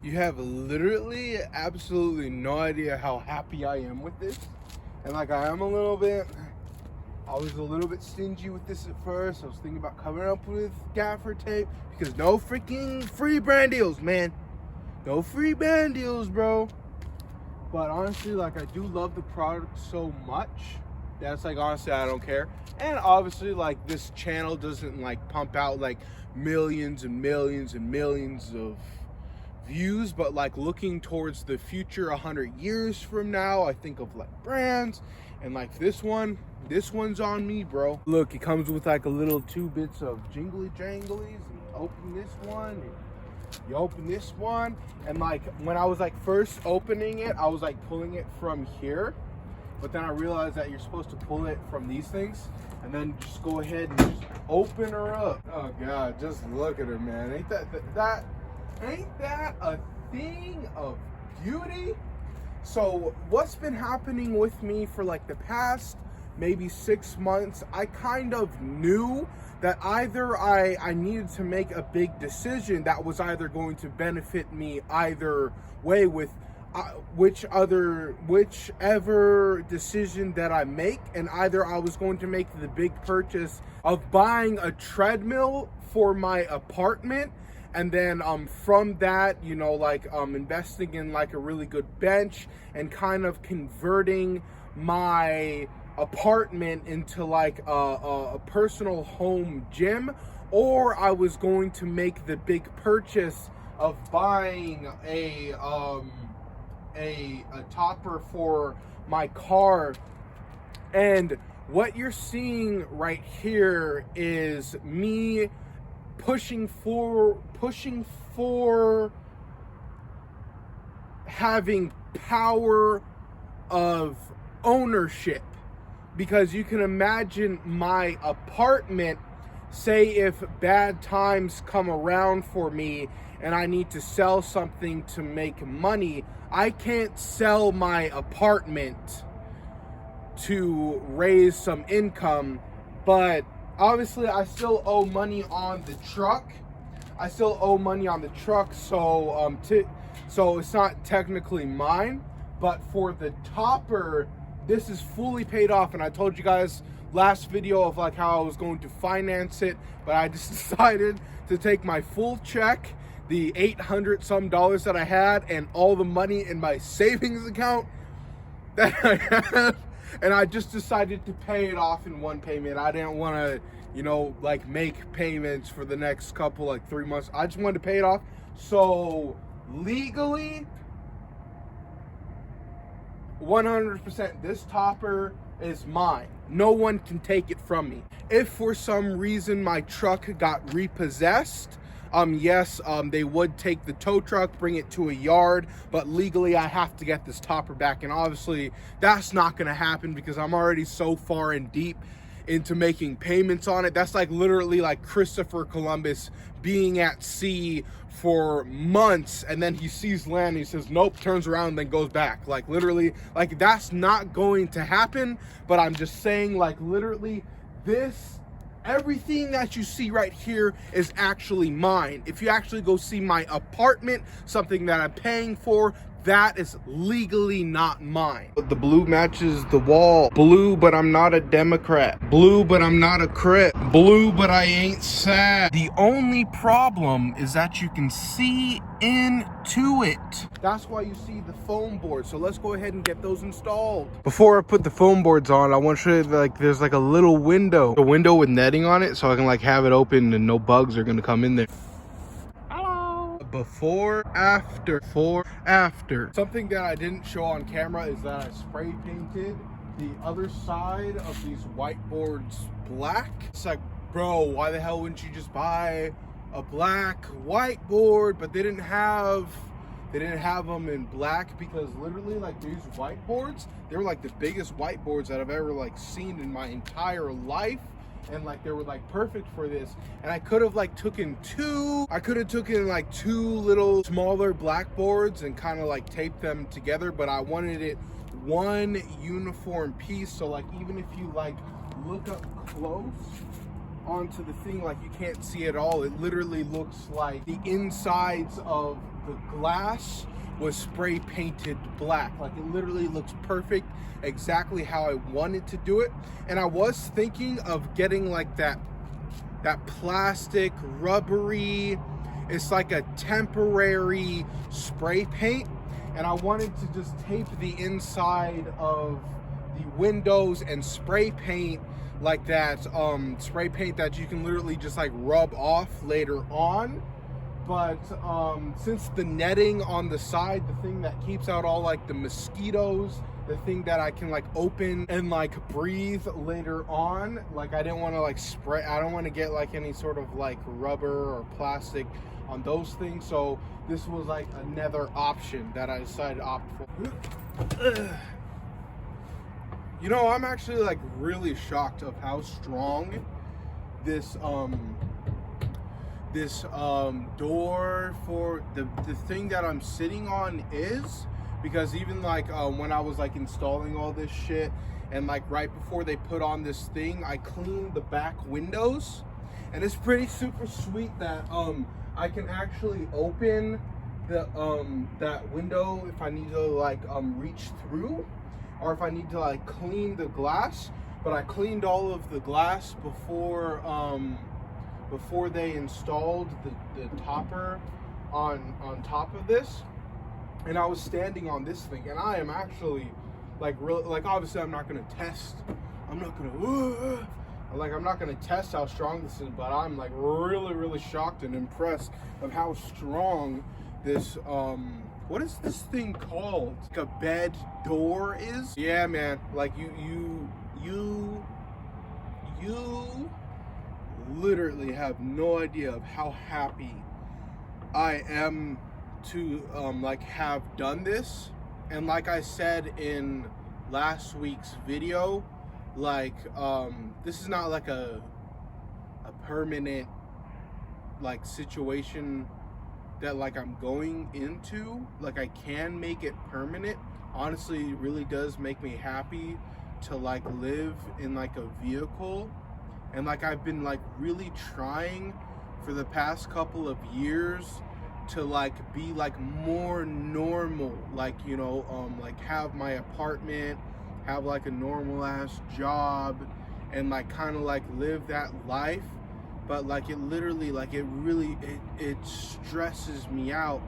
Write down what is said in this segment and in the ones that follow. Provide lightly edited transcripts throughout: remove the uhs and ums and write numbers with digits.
You have literally absolutely no idea how happy I am with this. And like I was a little bit stingy with this at first. I was thinking about coming up with gaffer tape because no freaking free brand deals, man. No free brand deals, bro. But honestly, like I do love the product so much that's like honestly I don't care. And obviously like this channel doesn't like pump out like millions and millions and millions of views, but like looking towards the future 100 years from now, I think of like brands and like this one's on me, bro. Look, it comes with like a little 2 bits of jingly janglies, and you open this one and you open this one, and like when I was like first opening it, I was like pulling it from here, but then I realized that you're supposed to pull it from these things and then just go ahead and just open her up. Oh god, just look at her, man. Ain't that a thing of beauty? So what's been happening with me for like the past maybe 6 months, I kind of knew that either I needed to make a big decision that was either going to benefit me either way with whichever decision that I make, and either I was going to make the big purchase of buying a treadmill for my apartment, and then from that, you know, like investing in like a really good bench and kind of converting my apartment into like a personal home gym, or I was going to make the big purchase of buying a topper for my car. And what you're seeing right here is me pushing for having power of ownership, because you can imagine my apartment, say if bad times come around for me and I need to sell something to make money, I can't sell my apartment to raise some income, but obviously I still owe money on the truck. So it's not technically mine, but for the topper, this is fully paid off. And I told you guys last video of like how I was going to finance it, but I just decided to take my full check, the $800 some that I had, and all the money in my savings account that I had, and I just decided to pay it off in one payment. I didn't want to, you know, like make payments for the next couple, like 3 months. I just wanted to pay it off. So legally, 100%, this topper is mine. No one can take it from me. If for some reason my truck got repossessed, yes, they would take the tow truck, bring it to a yard, but legally I have to get this topper back. And obviously that's not going to happen because I'm already so far in deep into making payments on it. That's like literally like Christopher Columbus being at sea for months, and then he sees land and he says nope, turns around and then goes back. Like literally, like that's not going to happen. But I'm just saying, like literally, everything that you see right here is actually mine. If you actually go see my apartment, something that I'm paying for, that is legally not mine. The blue matches the wall. Blue, but I'm not a Democrat. Blue, but I'm not a Crip. Blue, but I ain't sad. The only problem is that you can see into it. That's why you see the foam board. So let's go ahead and get those installed. Before I put the foam boards on, I want to show you like there's like a little window. A window with netting on it so I can like have it open and no bugs are gonna come in there. Before, after. Something that I didn't show on camera is that I spray painted the other side of these whiteboards black. It's like, bro, why the hell wouldn't you just buy a black whiteboard? But they didn't have them in black, because literally like these whiteboards, they were like the biggest whiteboards that I've ever like seen in my entire life. And like they were like perfect for this, and I could have like taken like two little smaller blackboards and kind of like taped them together, but I wanted it one uniform piece. So like even if you like look up close, onto the thing, like you can't see it all. It literally looks like the insides of the glass was spray painted black. Like it literally looks perfect, exactly how I wanted to do it. And I was thinking of getting like that plastic rubbery, it's like a temporary spray paint, and I wanted to just tape the inside of the windows and spray paint like that, spray paint that you can literally just like rub off later on. But since the netting on the side, the thing that keeps out all like the mosquitoes, the thing that I can like open and like breathe later on, like I didn't want to like spray, I don't want to get like any sort of like rubber or plastic on those things. So this was like another option that I decided to opt for. You know, I'm actually like really shocked of how strong this door for the thing that I'm sitting on is, because even like when I was like installing all this shit, and like right before they put on this thing, I cleaned the back windows, and it's pretty super sweet that I can actually open the that window if I need to like reach through, or if I need to like clean the glass. But I cleaned all of the glass before they installed the topper on top of this, and I was standing on this thing, and I am actually like really, like obviously I'm not gonna test how strong this is, but I'm like really shocked and impressed of how strong this what is this thing called, like a bed door is. Yeah, man, like you literally have no idea of how happy I am to like have done this. And like I said in last week's video, like this is not like a permanent like situation that like I'm going into. Like I can make it permanent. Honestly, it really does make me happy to like live in like a vehicle. And like I've been like really trying for the past couple of years to like be like more normal, like, you know, like have my apartment, have like a normal ass job, and like kind of like live that life. But like it literally, like it really, it stresses me out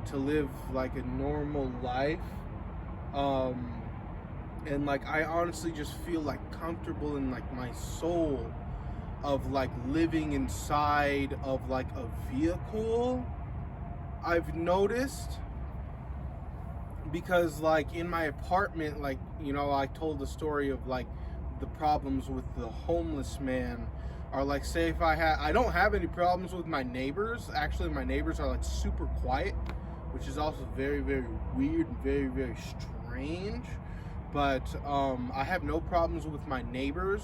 to live like a normal life. And like I honestly just feel like comfortable in like my soul of like living inside of like a vehicle, I've noticed. Because like in my apartment, like, you know, I told the story of like the problems with the homeless man, or like say if I don't have any problems with my neighbors. Actually, my neighbors are like super quiet, which is also very weird and very strange. But I have no problems with my neighbors.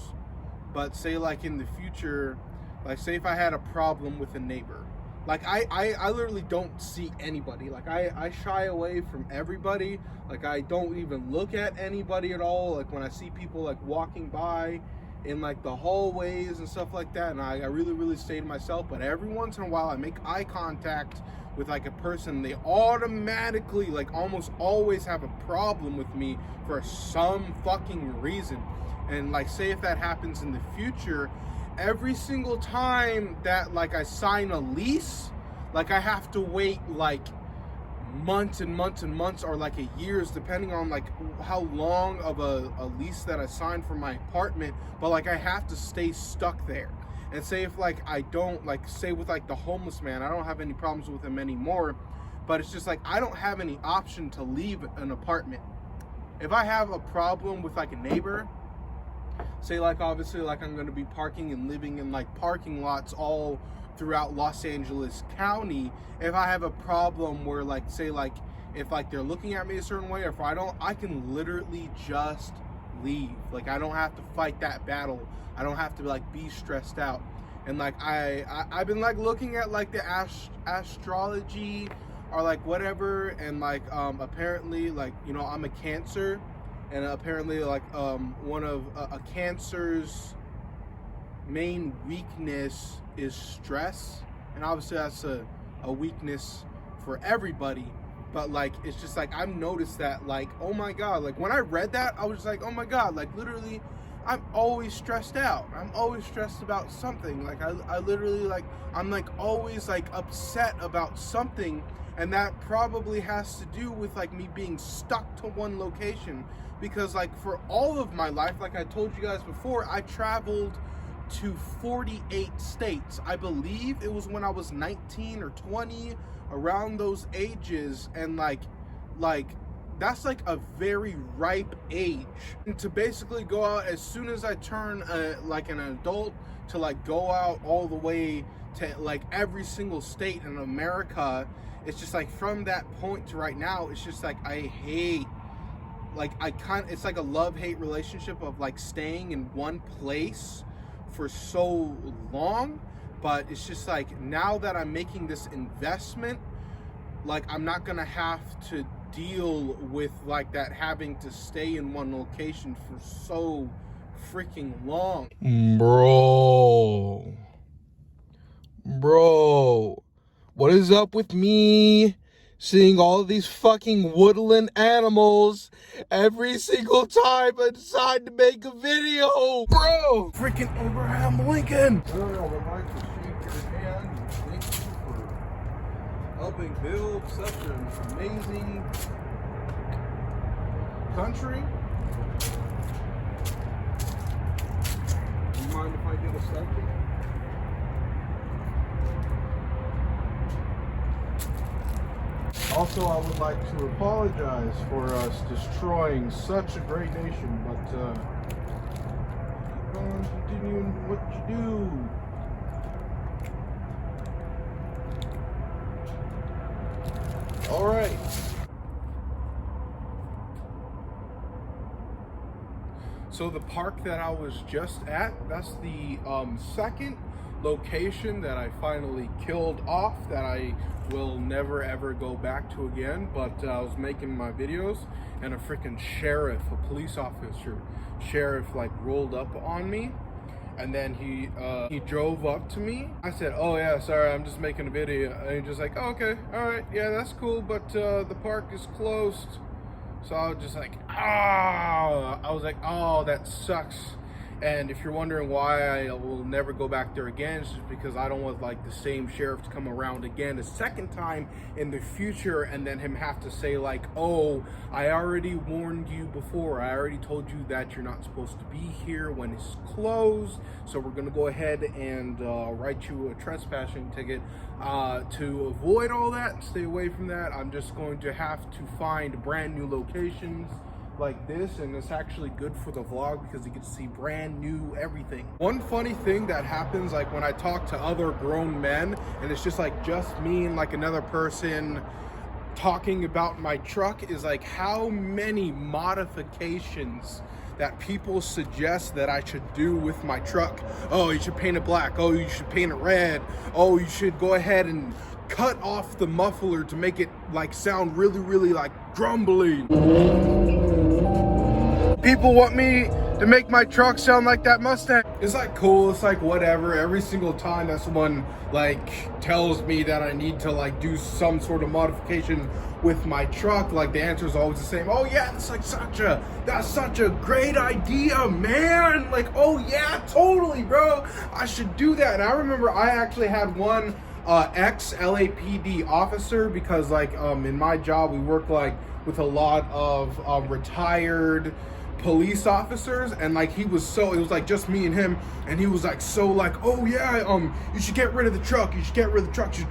But say like in the future, like say if I had a problem with a neighbor, like I literally don't see anybody. Like I shy away from everybody. Like I don't even look at anybody at all. Like when I see people like walking by in like the hallways and stuff like that, and I really stay to myself. But every once in a while I make eye contact with like a person, they automatically like almost always have a problem with me for some fucking reason. And like say if that happens in the future, every single time that like I sign a lease, like I have to wait like months and months, or like a years, depending on like how long of a lease that I signed for my apartment. But like I have to stay stuck there. And say if like I don't, like say with like the homeless man, I don't have any problems with him anymore, but it's just like I don't have any option to leave an apartment. If I have a problem with like a neighbor, say like obviously like I'm going to be parking and living in like parking lots all throughout Los Angeles County. If I have a problem where like say like if like they're looking at me a certain way, or if I don't, I can literally just leave. Like I don't have to fight that battle. I don't have to like be stressed out. And like I've been like looking at like the astrology or like whatever, and like apparently like, you know, I'm a Cancer. And apparently like one of a Cancer's main weakness is stress, and obviously that's a weakness for everybody. But like, it's just like, I've noticed that, like, oh my god, like when I read that, I was like, oh my god, like literally I'm always stressed out. I'm always stressed about something. Like I literally, like, I'm like always like upset about something, and that probably has to do with like me being stuck to one location. Because like for all of my life, like I told you guys before, I traveled to 48 states. I believe it was when I was 19 or 20, around those ages, and like that's like a very ripe age, and to basically go out as soon as I turn like an adult, to like go out all the way to like every single state in America. It's just like from that point to right now, it's just like I hate, like it's like a love-hate relationship of like staying in one place for so long. But it's just like, now that I'm making this investment, like I'm not gonna have to deal with like that, having to stay in one location for so freaking long. Bro, what is up with me seeing all of these fucking woodland animals every single time I decide to make a video? Bro, freaking Abraham Lincoln. I don't know, I'd like to shake your hand and thank you for helping build such an amazing country. Do you mind if I get a selfie? Also, I would like to apologize for us destroying such a great nation, but keep on continuing what you do. All right. So the park that I was just at, that's the second location that I finally killed off, that I will never ever go back to again. But I was making my videos, and a freaking sheriff, a police officer, like rolled up on me, and then he drove up to me. I said, oh yeah, sorry, I'm just making a video. And he's just like, oh, okay, all right, yeah, that's cool, but the park is closed. So I was just like, I was like, oh, that sucks. And if you're wondering why I will never go back there again, it's just because I don't want like the same sheriff to come around again a second time in the future, and then him have to say like, oh, I already warned you before. I already told you that you're not supposed to be here when it's closed. So we're gonna go ahead and write you a trespassing ticket. To avoid all that and stay away from that, I'm just going to have to find brand new locations like this, and it's actually good for the vlog because you get to see brand new everything. One funny thing that happens, like when I talk to other grown men, and it's just like just me and like another person talking about my truck, is like how many modifications that people suggest that I should do with my truck. Oh, you should paint it black. Oh, you should paint it red. Oh, you should go ahead and cut off the muffler to make it like sound really, really like grumbly. People want me to make my truck sound like that Mustang. It's like cool, it's like whatever. Every single time that someone like tells me that I need to like do some sort of modification with my truck, like the answer is always the same. Oh yeah, that's such a great idea, man. Like, oh yeah, totally, bro, I should do that. And I remember I actually had one ex-LAPD officer, because like in my job we work like with a lot of retired police officers, and like it was like just me and him, and he was like, so like, oh yeah, you should get rid of the truck, you should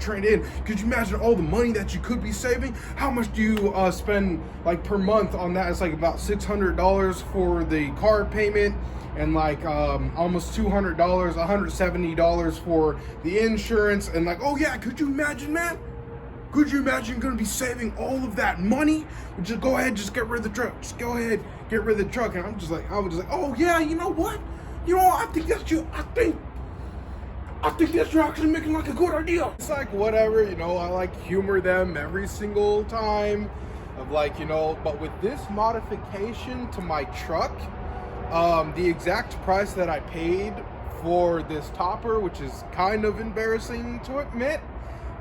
trade it in. Could you imagine all the money that you could be saving? How much do you spend like per month on that? It's like about $600 for the car payment, and like almost $200, $170 for the insurance. And like, oh yeah, could you imagine, man? Could you imagine gonna be saving all of that money? Just go ahead, just get rid of the truck. Just go ahead, get rid of the truck. And I was just like, oh yeah, you know what? I think that's you. I think that you're actually making like a good idea. It's like whatever, I like humor them every single time of like, but with this modification to my truck, the exact price that I paid for this topper, which is kind of embarrassing to admit,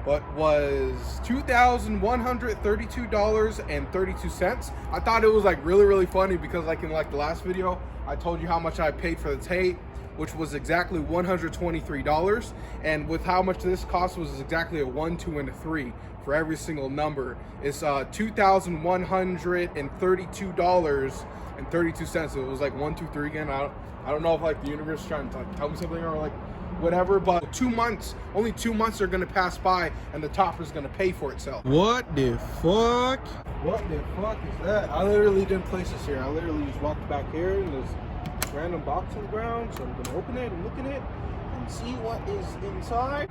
but was $2,132.32. I thought it was like really funny because like in like the last video, I told you how much I paid for the tape, which was exactly $123. And with how much this cost was exactly a 1, 2, and a 3 for every single number. It's $2,132.32. It was like 1, 2, 3 again. I don't know if like the universe is trying to like tell me something or like whatever, but 2 months, only 2 months are gonna pass by and the topper's gonna pay for itself. What the fuck? What the fuck is that? I literally didn't place this here. I literally just walked back here and there's this random box on the ground. So I'm gonna open it and look at it and see what is inside.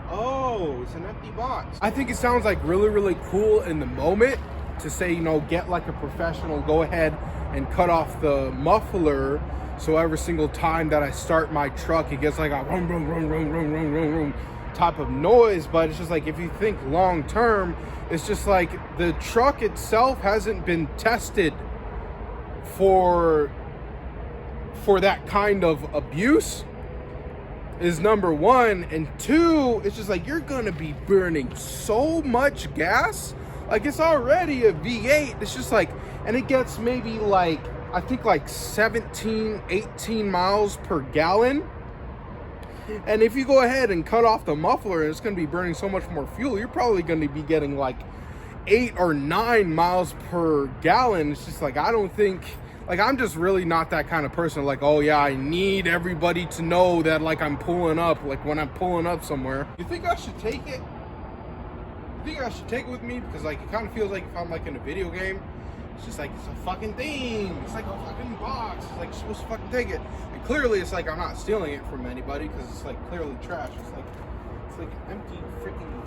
Oh, it's an empty box. I think it sounds like really cool in the moment to say, you know, get like a professional, go ahead and cut off the muffler. So every single time that I start my truck, it gets like a rum, rum, rum, rum, rum, rum, rum, rum type of noise. But it's just like, if you think long term, it's just like the truck itself hasn't been tested for that kind of abuse is number one. And two, it's just like, you're gonna be burning so much gas. Like, it's already a V8. It's just like, and it gets maybe like, I think like 17, 18 miles per gallon. And if you go ahead and cut off the muffler, and it's going to be burning so much more fuel, you're probably going to be getting like 8 or 9 miles per gallon. It's just like, I don't think, like, I'm just really not that kind of person. Like, oh yeah, I need everybody to know that like I'm pulling up, like when I'm pulling up somewhere. You think I should take it? You think I should take it with me? Because like, it kind of feels like if I'm like in a video game, it's just like, it's a fucking thing. It's like a fucking box. It's like, you're supposed to fucking take it. And clearly it's like, I'm not stealing it from anybody because it's like clearly trash. It's like an empty freaking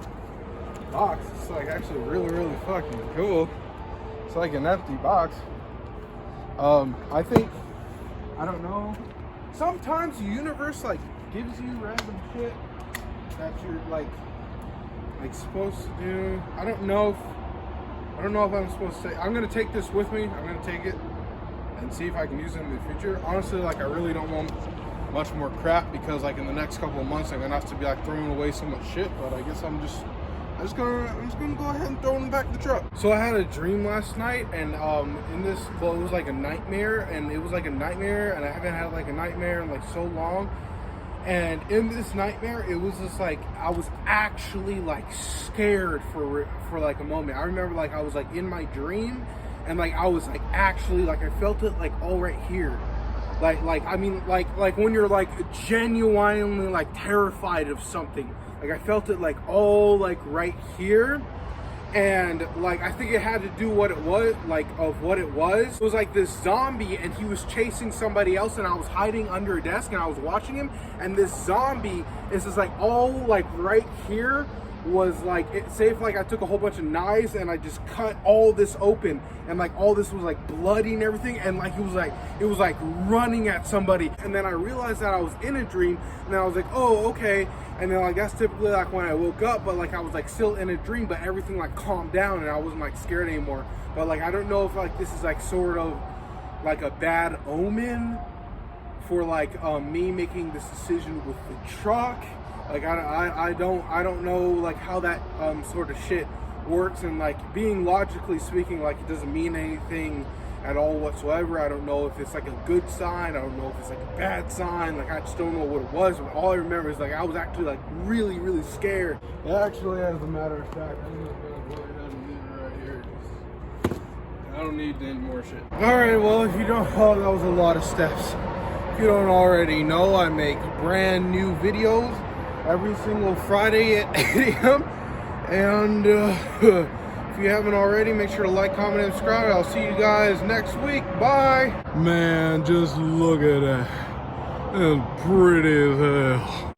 box. It's like actually really fucking cool. It's like an empty box. I think, I don't know. Sometimes the universe like gives you random shit that you're like supposed to do. I don't know if I'm supposed to say. I'm gonna take this with me. I'm gonna take it and see if I can use it in the future. Honestly, like, I really don't want much more crap because like in the next couple of months I'm gonna have to be like throwing away so much shit. But I guess I'm just gonna go ahead and throw them back in the truck. So I had a dream last night, and in this, well, it was like a nightmare, and it was like a nightmare, and I haven't had like a nightmare in like so long. And in this nightmare, it was just like, I was actually like scared for like a moment. I remember like I was like in my dream, and like I was like actually like, I felt it like all right here. Like I mean like when you're like genuinely like terrified of something, like I felt it like all like right here. And like, I think it had to do what it was, like of what it was. It was like this zombie, and he was chasing somebody else, and I was hiding under a desk and I was watching him, and this zombie is just like all like right here was like, say if like I took a whole bunch of knives and I just cut all this open, and like all this was like bloody and everything, and like it was like running at somebody. And then I realized that I was in a dream, and then I was like, oh, okay. And then like, that's typically like when I woke up, but like I was like still in a dream, but everything like calmed down and I wasn't like scared anymore. But like, I don't know if like this is like sort of like a bad omen for like me making this decision with the truck. Like I don't know like how that sort of shit works, and like being logically speaking, like it doesn't mean anything at all whatsoever. I don't know if it's like a good sign. I don't know if it's like a bad sign. Like, I just don't know what it was. But all I remember is like I was actually like really scared. Actually, as a matter of fact, I'm just gonna go ahead and leave it right here. I don't need any more shit. All right, well, if you don't, oh, that was a lot of steps. If you don't already know, I make brand new videos every single Friday at 8 a.m. And if you haven't already, make sure to like, comment, and subscribe. I'll see you guys next week. Bye. Man, just look at that. That's pretty as hell.